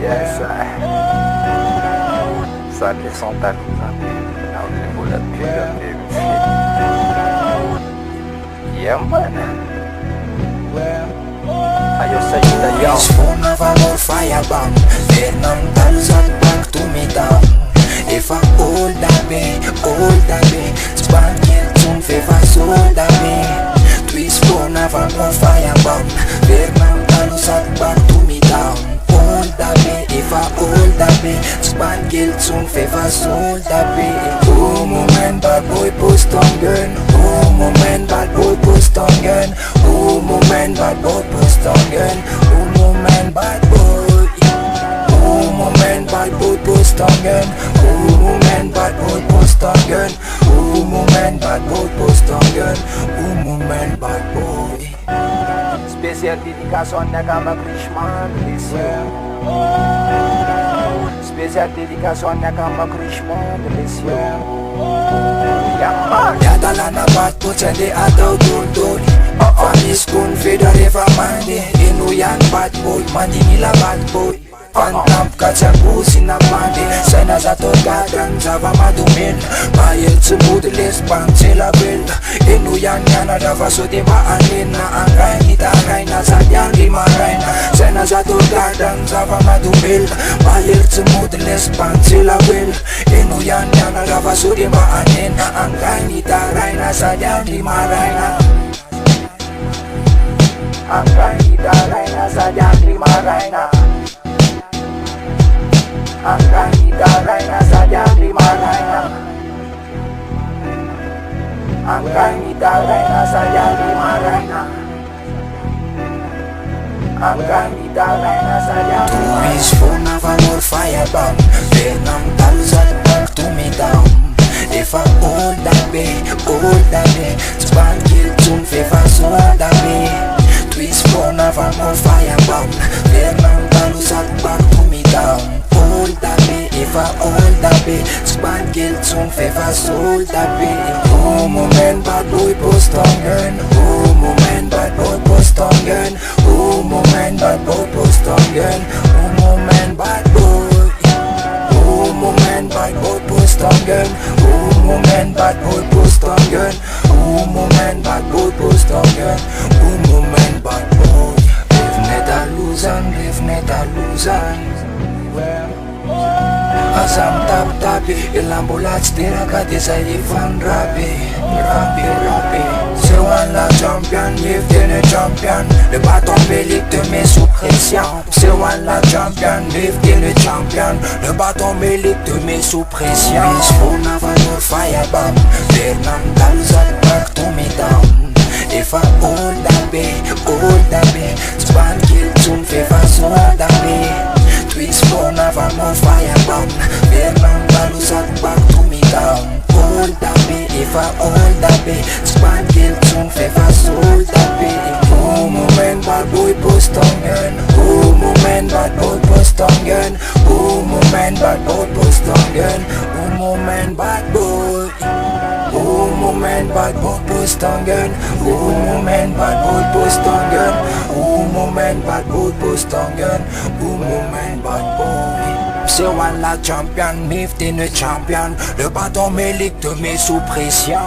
Yes, Sunday Santa Luz, now the bullet pill, yeah, man. Ayo sa ita yaw. This phone of a more firebomb. Vietnam thousand back to me down. If I hold that way, span kill some favor sold that way. Twist phone of a more firebomb. Vietnam thousand back to me down. Hold that way, if I hold that way, span kill some favor sold that way. Oh moment bad boy post on gun. Oh moment bad boy post on gun. Oh moment bad boy post on gun. Oh moment bad boy. Oh moment bad boy post on gun. Oh moment bad boy post on gun. Oh moment bad boy post on gun. Oh moment bad boy. Spécial dédicace na kama Krishman, listen. Spécial dédicace na kama Krishman, listen. Yadala na bad put and they ataw dul. Famis kun feder eva mande. Inuyan bad boy, mandi nila bad boy. Pantamp kaca pusi na mande. Sana za torgadan zava madumil. Bayel tsumudilis pang silabel. Inuyan yana dava sote maanin na angay itaray na sadyang di maray na. Sana za torgadan zava madumil. Bayel tsumudilis pang silabel. Inuyan yana dava sote maanin na angay itaray na sadyang di maray na. Angkay itaray na sadyang di maray na. Angkay itaray na sadyang di maray na. Angkay itaray na sadyang di maray na. Angkay itaray na sadyang di maray na. Twist phone of a more firebomb. Vietnam thousand back to me down. If I hold that way, span kill some favor sold that way. Twist phone of a more firebomb. Vietnam thousand back to me down. Hold that way, if I hold that way, span kill some favor sold that way. Oh moment bad boy post on gun. Oh moment bad boy post on gun. Oh moment bad boy post on gun. Oh moment bad boy. Oh moment bad boy post on gun. Oh moment bad boy post on gun. Oh moment bad boy post on gun. Oh moment bad boy. Live never losing, live never losing. Asam tap-tapi, ilang bulat stira ka di sa ifan rapi. C'est one la champion, live in a champion. Le bâton bélique te met sous pression. C'est one la champion, live in a champion. Le bâton bélique te met sous pression. This phone of a more firebomb. Vietnam thousand back to me down. If I hold that way, span kill some favor sold that way. Twist phone of a more firebomb. Vietnam thousand back to me down. Hold that way, if I hold that way, span kill some favor sold that way. Oh moment bad boy post on gun. Oh moment bad boy post on gun. Oh moment bad boy post on gun. Oh moment bad boy. Oh moment bad boy post on gun. Oh moment bad boy post on gun. Oh moment bad boy post on gun. Oh moment bad boy. C'est one la champion, Mif t'es le champion. Le bâton mélique te met sous pression.